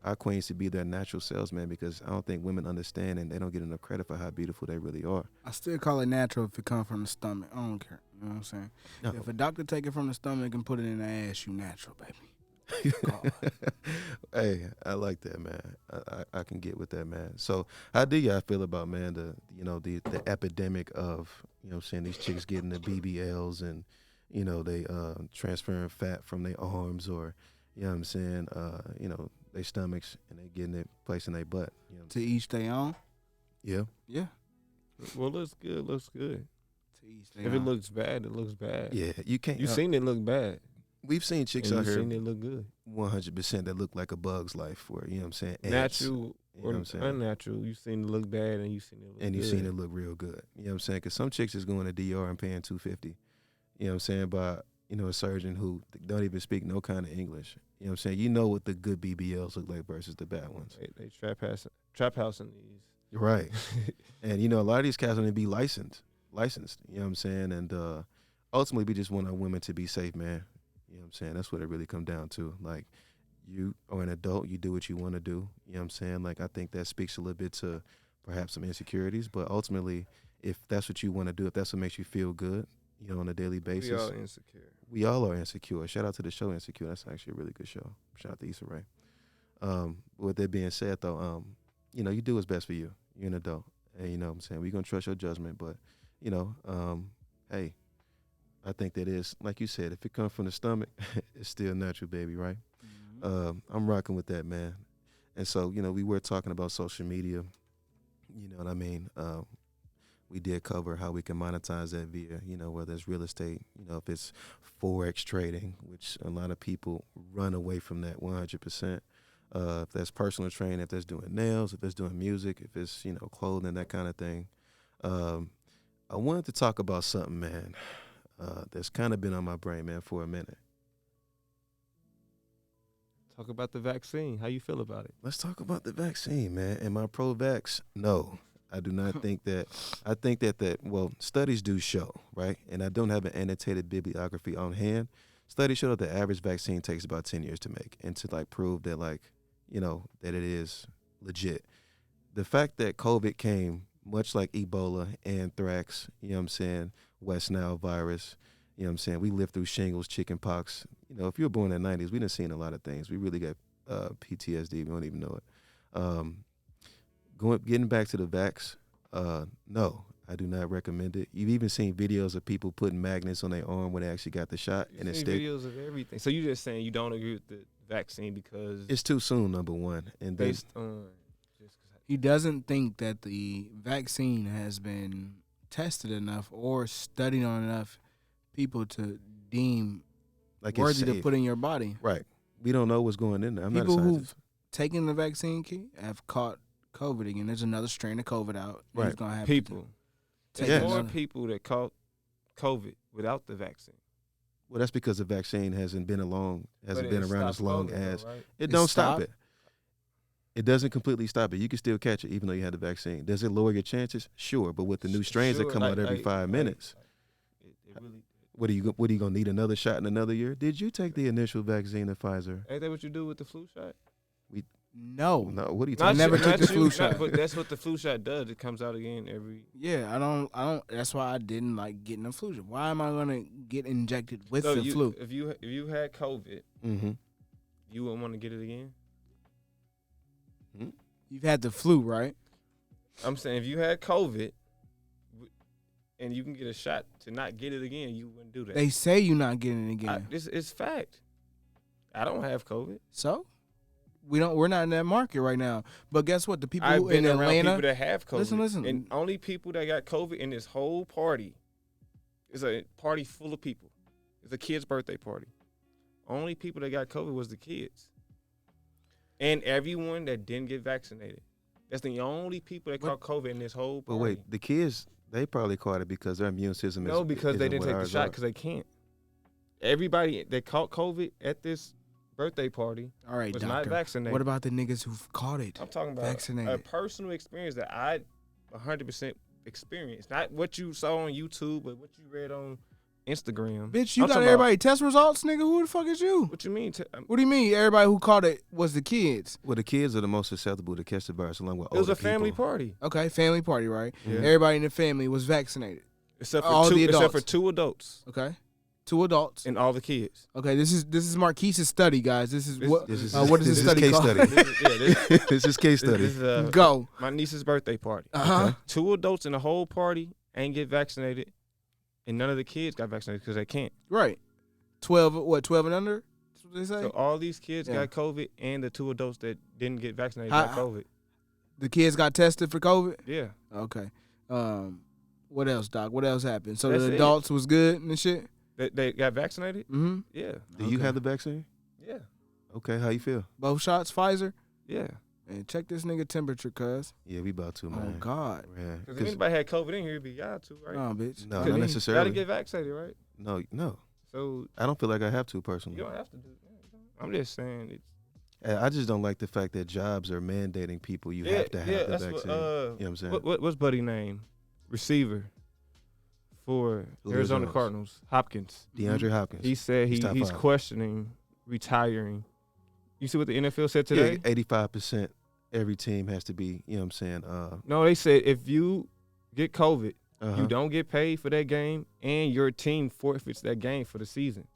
our queens to be their natural selves, man, because I don't think women understand and they don't get enough credit for how beautiful they really are. I still call it natural if it comes from the stomach. I don't care. You know what I'm saying? No. If a doctor take it from the stomach and put it in the ass, you natural, baby. Hey, I like that, man. I can get with that, man. So how do y'all feel about, man, the epidemic of, what I'm saying, these chicks getting the BBLs and, they transferring fat from their arms or, what I'm saying, their stomachs and they getting it placed in their butt. To each their own. Yeah. Yeah. Well, looks good. Looks good. To each their If own. it looks bad, it looks bad. Yeah. You can't. You seen it look bad. We've seen chicks And out you here seen it look good. 100% that look like a bug's life for, you know what I'm saying? Ants. Natural You know or what I'm saying? unnatural. You seen it look bad and you seen it look And good. you seen it look real good. You know what I'm saying? Because some chicks is going to DR and paying $250. You know what I'm saying? By, a surgeon who don't even speak no kind of English. You know what I'm saying? You know what the good BBLs look like versus the bad ones. They trap house in these. Right. And, a lot of these cats are going to be licensed. You know what I'm saying? And ultimately, we just want our women to be safe, man. You know what I'm saying? That's what it really come down to. Like, you are an adult. You do what you want to do. You know what I'm saying? Like, I think that speaks a little bit to perhaps some insecurities. But ultimately, if that's what you want to do, if that's what makes you feel good, on a daily basis. We all insecure. We all are insecure. Shout out to the show Insecure. That's actually a really good show. Shout out to Issa Rae. With that being said, though, you do what's best for you. You're an adult. And, you know what I'm saying? We're going to trust your judgment. But, hey, I think that is, like you said, if it comes from the stomach, it's still natural, baby, right? Mm-hmm. I'm rocking with that, man. And so, we were talking about social media. You know what I mean? We did cover how we can monetize that via, whether it's real estate, if it's Forex trading, which a lot of people run away from that 100%. If that's personal training, if that's doing nails, if it's doing music, if it's, clothing, that kind of thing. I wanted to talk about something, man. that's kind of been on my brain, man, for a minute. Talk about the vaccine. How you feel about it? Let's talk about the vaccine, man. Am I pro-vax? No, I do not think that. I think that well, studies do show, right? And I don't have an annotated bibliography on hand. Studies show that the average vaccine takes about 10 years to make, and to like prove that that it is legit. The fact that COVID came much like Ebola, anthrax, you know what I'm saying, West Nile virus, you know what I'm saying, we lived through shingles, chicken pox. If you were born in the 90s, we done seen a lot of things. We really got PTSD. We don't even know it. Getting back to the vax, no, I do not recommend it. You've even seen videos of people putting magnets on their arm when they actually got the shot, and it sticks. Videos of everything. So you just saying you don't agree with the vaccine because it's too soon, number one, and then based on He doesn't think that the vaccine has been tested enough or studied on enough people to deem like worthy it's to safe. put in your body. Right. We don't know what's going in there. I'm People not a who've scientist. taken the vaccine have caught COVID again. There's another strain of COVID out. Right. He's gonna have people. to There's take more another- people that caught COVID without the vaccine. Well, that's because the vaccine hasn't been around But as it long stopped COVID, as though, right? it don't stop stopped? it. It doesn't completely stop it. You can still catch it even though you had the vaccine. Does it lower your chances? Sure, but with the new strains that Sure, come out every 5 minutes, It really. what are you gonna need another shot in another year? Did you take the initial vaccine at Pfizer? Ain't that what you do with the flu shot? No. No. What are you Not talking never you- took not the flu you, shot. But that's what the flu shot does. It comes out again every. Yeah, I don't. That's why I didn't like getting the flu shot. Why am I gonna get injected with So the flu? If you had COVID, Mm-hmm. you wouldn't want to get it again. You've had the flu, right? I'm saying if you had COVID, and you can get a shot to not get it again, you wouldn't do that. They say you're not getting it again. This is fact. I don't have COVID. So we're not in that market right now. But guess what? The people I've who been in around Atlanta, people that have COVID. Listen. And only people that got COVID in this whole party is a party full of people. It's a kid's birthday party. Only people that got COVID was the kids. And everyone that didn't get vaccinated. That's the only people that caught COVID in this whole But party. wait, the kids, they probably caught it because their immune system is No, because they isn't didn't what take the ours shot are. because they can't. Everybody that caught COVID at this birthday party all right, was not doctor. vaccinated. What about the niggas who've caught it? I'm talking about vaccinated? a personal experience that I 100% experienced. Not what you saw on YouTube, but what you read on Instagram. Bitch, you I'm got talking everybody test results, nigga. Who the fuck is you? What you mean? What do you mean? Everybody who caught it was the kids. Well, the kids are the most susceptible to catch the virus, along with It was older a family people. party. Okay, family party, right? Yeah. Everybody in the family was vaccinated. Except All for the adults. two adults Okay, 2 adults. and all the kids. Okay, this is Marquise's study, guys. This is This- what this is- what is this this is study case called? study. This This is case study. is Go. my niece's birthday party. Uh-huh. 2 adults in the whole party ain't get vaccinated, and none of the kids got vaccinated because they can't. Right. 12 and under? That's what they say. So all these kids Yeah. got COVID, and the 2 adults that didn't get vaccinated How- got COVID. The kids got tested for COVID? Yeah. Okay. What else, Doc? What else happened? So That's the it. adults was good and shit? They got vaccinated? Mm-hmm. Yeah. Do you have the vaccine? Yeah. Okay, how you feel? Both shots, Pfizer? Yeah. And check this nigga temperature, cuz. Yeah, we about to, Oh, man. God. Yeah. Because if anybody had COVID in here, it'd be y'all too, right? No, bitch. No, Because not you necessarily. gotta get vaccinated, right? No. So I don't feel like I have to personally. you don't have to do that. I'm just saying it's I just don't like the fact that jobs are mandating people you have to have the that's vaccine. what, you know what I'm saying? what's buddy name? Receiver for Julio Arizona Jones. Cardinals, Hopkins. DeAndre Hopkins. He said He's top he's 5. questioning retiring. You see what the NFL said today? Yeah, 85% every team has to be, you know what I'm saying? No, they said if you get COVID, Uh-huh. you don't get paid for that game, and your team forfeits that game for the season.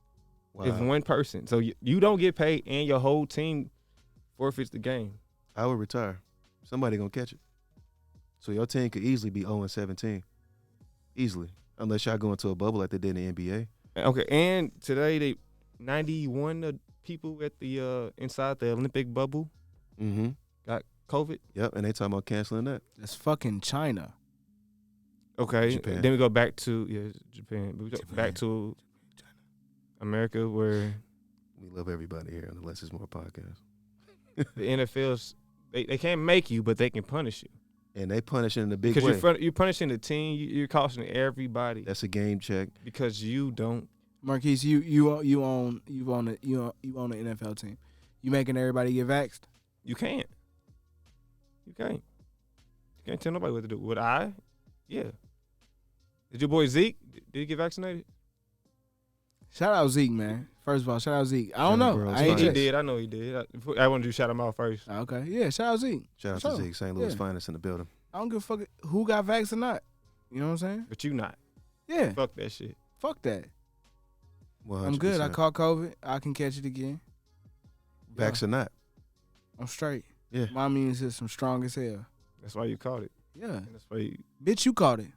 Wow. If one person, so you don't get paid, and your whole team forfeits the game. I would retire. Somebody gonna catch it. So your team could easily be 0-17. Easily. Unless y'all go into a bubble like they did in the NBA. Okay, and today they 91 people at the inside the Olympic bubble Mm-hmm. got COVID. Yep, and they talking about canceling that. That's fucking China. Okay, Japan. then we go back to Japan. But we go Japan. back to America where We love everybody here on the Less is More podcast. the NFL's they can't make you, but they can punish you. And they punishing in a big because way. you're punishing the team. You're costing everybody That's a game check. because you don't. Marquise, you own the NFL team. You making everybody get vaxxed? You can't. You can't tell nobody what to do. Would I? Yeah. Did your boy Zeke? Did he get vaccinated? Shout out Zeke, man. First of all, shout out Zeke. I don't Joe know. Burrow's I ain't finest. He checked. did. I know he did. I want to shout him out first. Okay, yeah, shout out Zeke. Shout out Sure. to Zeke, St. Louis Yeah. finest in the building. I don't give a fuck who got vaxxed or not. You know what I'm saying? But you not. Yeah, Fuck that shit. fuck that. 100%. I'm good. I caught COVID. I can catch it again. Vax or not. I'm straight. Yeah. My immune system strong as hell. That's why you caught it. Yeah, And that's why you. bitch, you caught it.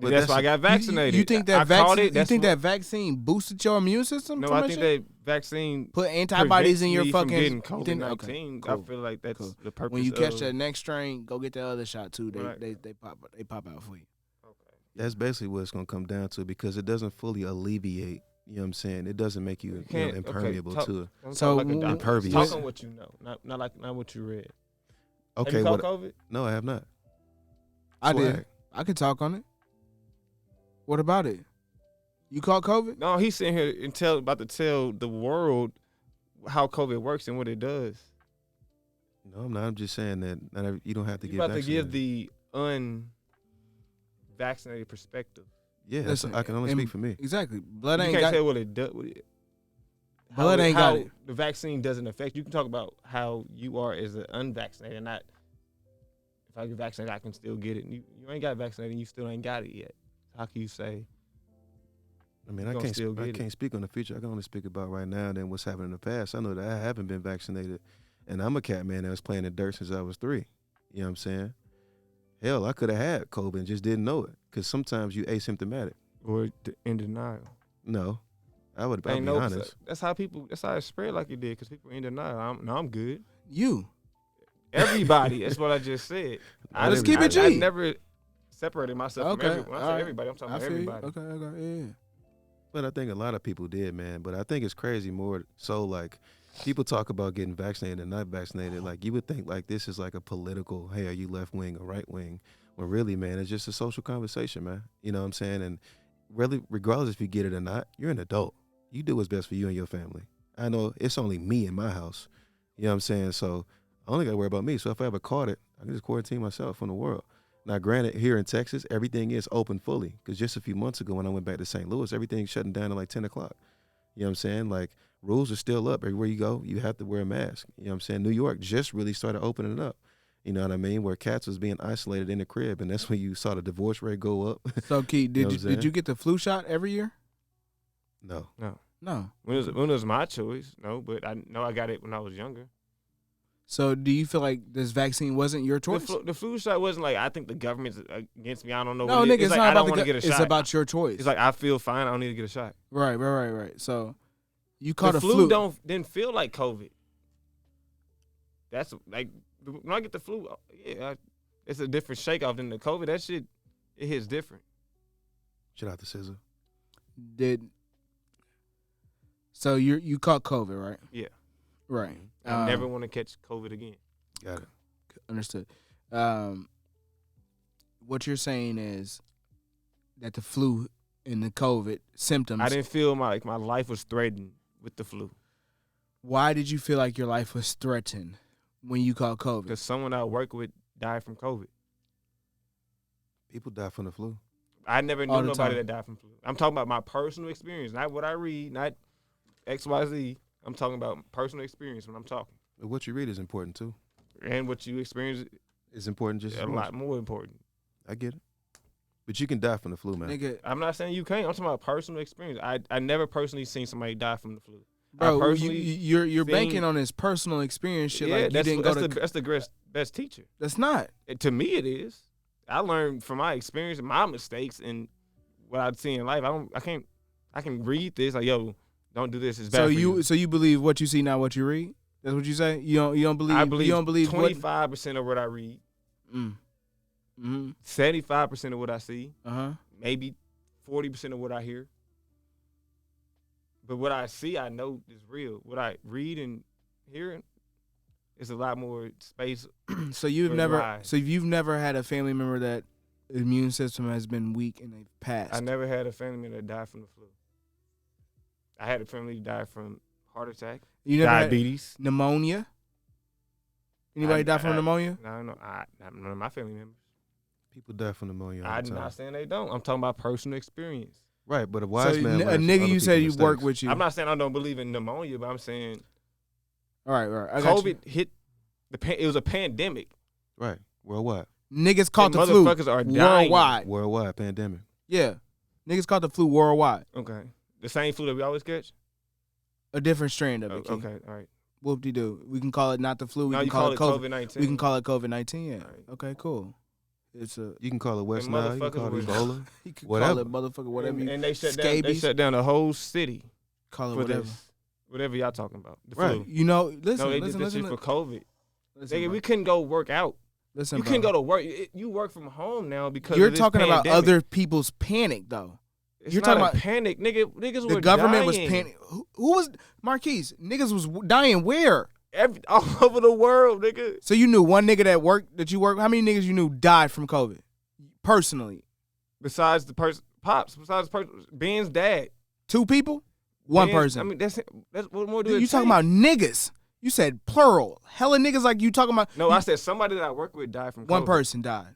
But that's that's why I got vaccinated. You think I that caught vaccine? it. You That's think what- that vaccine boosted your immune system? No, from I that think shit? that vaccine Put antibodies in your prevents me fucking. from getting you COVID think- 19. cool. I feel like that's Cool. the purpose. When you catch of, that next strain, go get the other shot too. They Right. they pop out for you. Okay. That's basically what it's going to come down to because it doesn't fully alleviate, you know what I'm saying? It doesn't make you, can't- okay, impermeable talk- to it. Don't So, talk like a doctor. impervious. Talk on what you know, not what you read. Okay, Have you what? caught COVID? No, I have not. I did. Swag. I could talk on it. What about it? You caught COVID? No, he's sitting here and about to tell the world how COVID works and what it does. No, I'm not. I'm just saying that you don't have to You get about to vaccinated. give the unvaccinated perspective. Yeah, Listen, I can only and- speak for me. Exactly. Blood You ain't can't got. tell what it does. Blood ain't got it. The vaccine doesn't affect you. You can talk about how you are as an unvaccinated, not if I get vaccinated, I can still get it. You ain't got vaccinated, and you still ain't got it yet. How can you say? I mean, You I gonna can't. still I get it. can't speak on the future. I can only speak about right now and then what's happened in the past. I know that I haven't been vaccinated, and I'm a cat man that was playing in dirt since I was 3. You know what I'm saying? Hell, I could have had COVID and just didn't know it because sometimes you asymptomatic. Or in denial? No, I'll be Ain't no. honest. That's how it spread like it did because people in denial. I'm good. You. Everybody. That's what I just said. Let's keep it I G. never separated myself Okay, from everyone. When I all say right. everybody, I'm talking I about feel you. everybody. Okay, yeah. But I think a lot of people did, man. But I think it's crazy more so like people talk about getting vaccinated and not vaccinated. Like you would think like this is like a political, hey, are you left wing or right wing? When really, man, it's just a social conversation, man. You know what I'm saying? And really, regardless if you get it or not, you're an adult. You do what's best for you and your family. I know it's only me in my house. You know what I'm saying? So I only got to worry about me. So if I ever caught it, I can just quarantine myself from the world. Now, granted, here in Texas, everything is open fully. Because just a few months ago when I went back to St. Louis, everything's shutting down at like 10 o'clock. You know what I'm saying? Like, rules are still up. Everywhere you go, you have to wear a mask. You know what I'm saying? New York just really started opening up. You know what I mean? Where cats was being isolated in the crib. And that's when you saw the divorce rate go up. So, Keith, You know what I'm did saying? you get the flu shot every year? No. No. When it was my choice, no, but I know I got it when I was younger. So, do you feel like this vaccine wasn't your choice? The flu shot wasn't like I think the government's against me. I don't know. No, what it nigga, is. it's Like, not I about don't want to get a It's shot. about your choice. It's like I feel fine. I don't need to get a shot. right. So, you caught The a flu flu. didn't feel like COVID. That's like when I get the flu, it's a different shake off than the COVID. That shit, it hits different. Shout out to Scissor. So you caught COVID, right? Yeah. Right. I never want to catch COVID again. Got it. Understood. What you're saying is that the flu and the COVID symptoms. I didn't feel like my life was threatened with the flu Why did you feel like your life was threatened when you caught COVID? because someone I work with died from COVID. People die from the flu. I never knew All the nobody time. that died from flu. I'm talking about my personal experience, not what I read, not XYZ. I'm talking about personal experience when I'm talking. But what you read is important too. And what you experience It's important just is as a much. lot more important. I get it. But you can die from the flu, man. Nigga, I'm not saying you can't. I'm talking about personal experience. I never personally seen somebody die from the flu. bro, I personally you're seen- banking on this personal experience shit. Like you didn't go to. that's the best teacher. That's not. To me, it is. I learned from my experience, my mistakes, and what I'd seen in life. I can read this like, yo, don't do this. It's bad So for you. so you believe what you see, not what you read. That's what you say. You don't believe. I believe you don't believe 25% of what I read, What, 75% of what I see, Uh-huh. maybe 40% of what I hear. But what I see, I know is real. What I read and hear It's a lot more space. So you've Or never, lie. so you've never had a family member that immune system has been weak and they've passed. I never had a family member that died from the flu. I had a family who died from heart attack, You never had diabetes. pneumonia. Anybody die from pneumonia? No, none of my family members. People die from pneumonia all I'm the time. not saying they don't. I'm talking about personal experience. Right, but a wise So man. a learns from nigga other you said you people's work mistakes. with you. I'm not saying I don't believe in pneumonia, but I'm saying All right. I got you. COVID hit it was a pandemic. Right, worldwide. Niggas caught And the flu motherfuckers are dying. worldwide. Pandemic. Yeah, niggas caught the flu worldwide. Okay. The same flu that we always catch? A different strand of it. Key. Okay, all right. Whoop-de-doo. We can call it not the flu. We Now can you call it COVID. COVID-19. We can call it COVID-19. Yeah. All right. Okay. Cool. It's a. You can call it West And Nile. You can motherfuckers call it was- Ebola. You can Whatever. call it motherfucker whatever. You and they shut down. They scabies. shut down the whole city Call it for whatever. this. Whatever y'all talking about. The Right. flu. You know, listen, No, they listen, did this listen, shit for COVID. listen, Nigga, bro. we couldn't go work out. Listen, You bro. couldn't go to work. You work from home now because You're of this talking about pandemic. other people's panic, though. It's you're not talking a about- panic, nigga. Niggas The were government was dying. panic. Who was Marquise? Niggas was dying where? All over the world, nigga. So you knew one nigga that you worked. How many niggas you knew died from COVID? Personally, Besides the person, pops. Besides the person, Ben's dad. 2 people, 1 Ben's- person. I mean, that's what more do Dude, it you talking take? about niggas? You said plural. Hella niggas like you talking about. No, I said somebody that I work with died from one COVID. person died.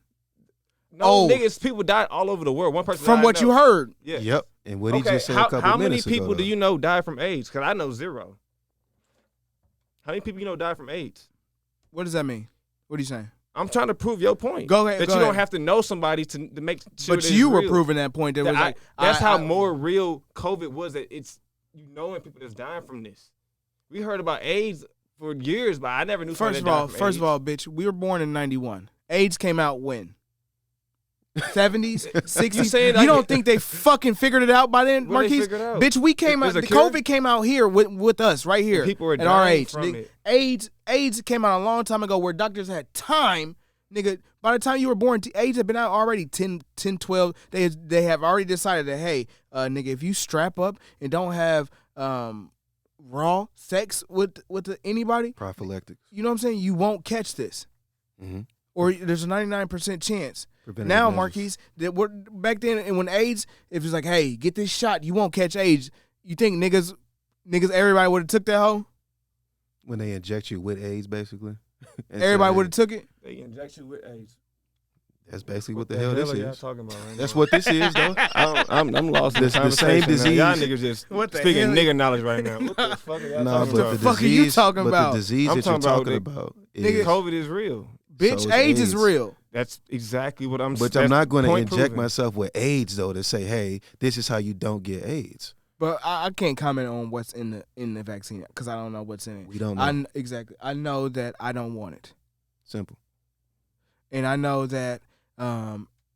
No, Oh. niggas, people died all over the world. One person From died, what no. you heard, Yeah. Yep. And what he Okay, just said a couple how many minutes ago, people do though. you know died from AIDS? Because I know 0. How many people you know died from AIDS? what does that mean? What are you saying? I'm trying to prove your point. Go ahead, That go you ahead. don't have to know somebody to make sure But that you it's were real. proving that point. That was like That's how I- more real COVID was. That it's knowing people that's dying from this. We heard about AIDS for years, but I never knew. First of all, bitch, we were born in '91. AIDS came out when? 70s, 60s. You, saying like- don't think they fucking figured it out by then, What they Marquise? figured out? Bitch, we came out. There's a The cure? COVID came out here with us right here people were at our dying age. from Nigga. it. AIDS came out a long time ago where doctors had time. Nigga, by the time you were born, AIDS had been out already 10, 12. They have already decided that, hey, nigga, if you strap up and don't have raw sex with anybody, Prophylactics. you know what I'm saying? You won't catch this. Mm-hmm. Or there's a 99% chance. Preventative Now, measures. Marquise, that we're back then, and when AIDS, if it's like, hey, get this shot, you won't catch AIDS. You think niggas, everybody would have took that hoe? When they inject you with AIDS, basically. And Everybody say, would have took it. They inject you with AIDS. That's basically what the hell this are y'all is. talking about right That's now? what this is, though. I'm lost in The the same conversation now. Y'all disease- niggas just What the speaking hell? nigga knowledge right now. What the fuck are y'all No, talking but about? the fuck are you disease, talking but about? the disease I'm that you're talking about talking the- about Nigga, is COVID is real. Bitch, So is AIDS is AIDS. real. That's exactly what I'm saying. But I'm not going to inject myself with AIDS though to say, hey, this is how you don't get AIDS. But I can't comment on what's in the vaccine because I don't know what's in it. We don't know. Exactly. I know that I don't want it. Simple. And I know that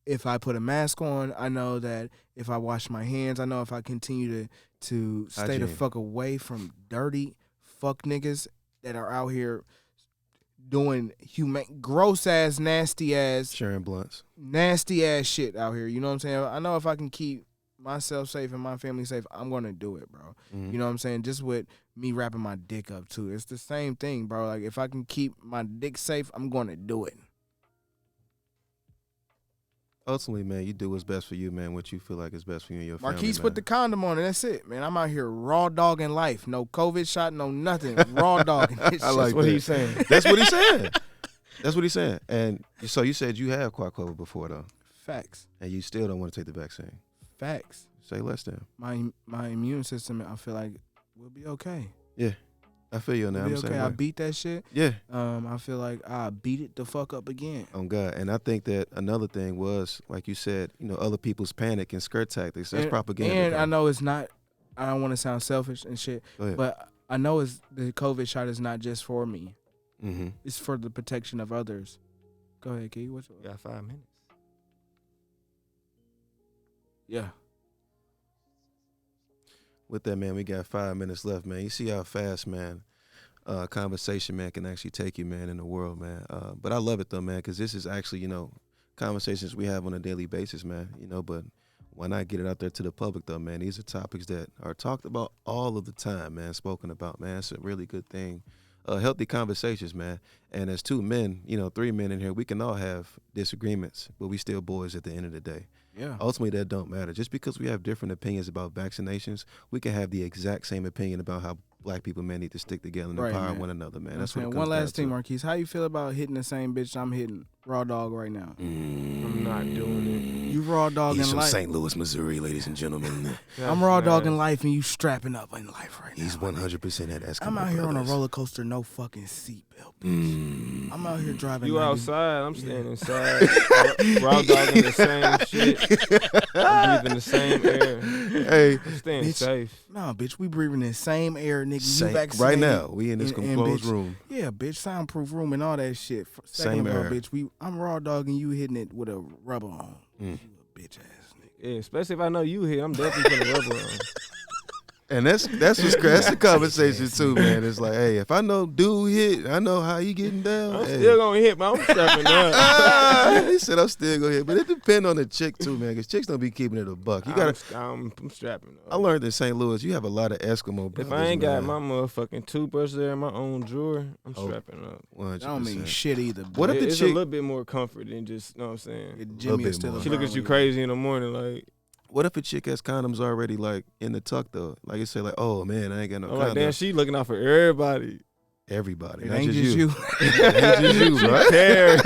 if I put a mask on, I know that if I wash my hands, I know if I continue to stay the Hygiene. fuck away from dirty fuck niggas that are out here doing gross ass, nasty ass Sharing blunts. shit out here. You know what I'm saying? I know if I can keep myself safe and my family safe, I'm gonna do it, bro. Mhm. You know what I'm saying? Just with me wrapping my dick up too. It's the same thing, bro. Like if I can keep my dick safe, I'm gonna do it. Ultimately, man, you do what's best for you, man. What you feel like is best for you and your family. Marquise man. put the condom on and that's it, man. I'm out here raw dogging life. No COVID shot, no nothing. Raw dogging. It's I just- like That's what that. he's saying. That's what he's saying. That's what he's saying. And so you said you have caught COVID before, though, facts. and you still don't want to take the vaccine. Facts. Say less then. My immune system, I feel like will be okay. Yeah, I feel you on that. Will I'm be the same okay. I way. beat that shit. Yeah, I feel like I beat it the fuck up again. on God. And I think that another thing was, like you said, other people's panic and skirt tactics. That's propaganda. And though. I know it's not. I don't want to sound selfish and shit, Go ahead. but I know it's the COVID shot is not just for me. Mm-hmm. It's for the protection of others. Go ahead, Key. What's You got 5 minutes. yeah? With that, man, we got 5 minutes left, man. You see how fast, man, conversation, man, can actually take you, man, in the world, man. But I love it, though, man, because this is actually, conversations we have on a daily basis, man, but why not get it out there to the public, though, man? These are topics that are talked about all of the time, man, spoken about, man. It's a really good thing healthy conversations, man. And as two men, 3 men in here, we can all have disagreements, but we still boys at the end of the day. Yeah. Ultimately, that don't matter. Just because we have different opinions about vaccinations, we can have the exact same opinion about how black people, man, need to stick together and Right, empower man. one another, man. You know That's what what I'm it saying? comes One last down thing, to. Marquise. How you feel about hitting the same bitch I'm hitting raw dog right now? I'm not doing You raw dog He's in from life. St. Louis, Missouri, ladies and gentlemen. it. I'm raw That's dog in nasty. life, and you strapping up in life right now. He's 100% at Eskimo I'm out here on a Brothers. roller coaster, no fucking seatbelt, bitch. I'm out here driving. You 90 outside, I'm staying inside. Raw dogging the same shit. I'm breathing the same air. Hey, I'm staying bitch. safe. No, bitch, we breathing the same air, nigga. You Saint, vaccinated. right now, we in this and closed bitch, room. Yeah, bitch, soundproof room and all that shit. Same Second of all, air. bitch, I'm raw dogging you hitting it with a rubber on. Mm. You a bitch ass nigga. Yeah, especially if I know you here, I'm definitely putting rubber on. And that's the conversation too, man. It's like, hey, if I know dude hit, I know how he getting down. I'm hey. still gonna hit, but I'm strapping up. He said I'm still gonna hit, but it depends on the chick too, man. Because chicks don't be keeping it a buck. You gotta. I'm strapping up. I learned in St. Louis, you have a lot of Eskimo brothers. If I ain't got man. my motherfucking toothbrush there in my own drawer, I'm Oh. strapping up. 100%. That don't mean shit either. What if the It's chick- a little bit more comfort than just, you know what I'm saying? Jimmy bit is still more. a She look at you crazy in the morning, like, What if a chick has condoms already like in the tuck though? Like you say, like, oh man, I ain't got no I'm condom. like, damn, she looking out for everybody. Everybody, It not ain't just just you. you. It ain't just you, She bro. care.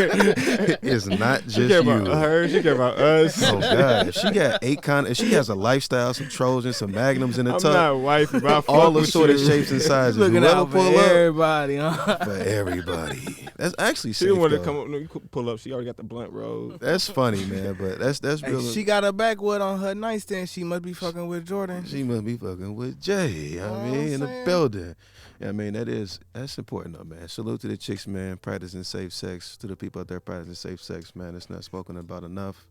It's not She just care you. about her. She care about us. Oh God! If she got 8 condoms, if she has a lifestyle, some Trojans, some Magnums in the I'm tuck, not wifey, but I all fuck the with sort of you. shapes and sizes. Looking Whoever out for pull up everybody, huh? for everybody. That's actually She safe. didn't want to though. come up. No, you could pull up. She already got the blunt roll. That's funny, man. But that's Hey, real. she got a backwood on her nightstand. She must be fucking with Jordan. She must be fucking with Jay. Know what I I'm mean, in the saying? building. Yeah, I mean, that's important though, man. Salute to the chicks, man, practicing safe sex. To the people out there practicing safe sex, man. It's not spoken about enough.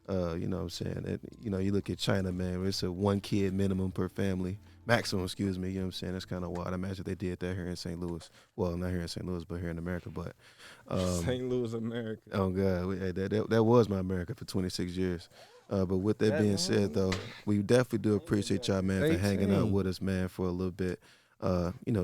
You know what I'm saying? You look at China, man, where it's a 1 kid minimum per family. Maximum, excuse me. You know what I'm saying? That's kind of wild. I imagine they did that here in St. Louis. Well, not here in St. Louis, but here in America. But St. Louis, America. oh God, that was my America for 26 years. But with that being said, though, we definitely do appreciate y'all, man, for hanging out 18. with us, man, for a little bit.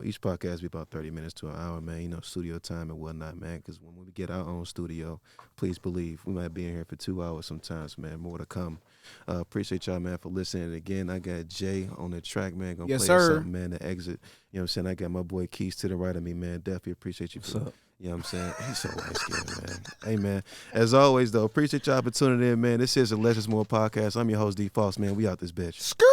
Each podcast be about 30 minutes to an hour, man. Studio time and whatnot, man. Because when we get our own studio, please believe we might be in here for 2 hours sometimes, man. More to come. Appreciate y'all, man, for listening. Again, I got Jay on the track, man. Gonna Yes, play us sir. something, man, to exit. You know what I'm saying? I got my boy Keys to the right of me, man. Definitely appreciate you. What's up? You know what I'm saying? He's so light-skinned, man. Hey, man. As always, though, appreciate y'all for tuning in, man. This is the Less is More podcast. I'm your host, D. Foss, man. We out this bitch. Skirt.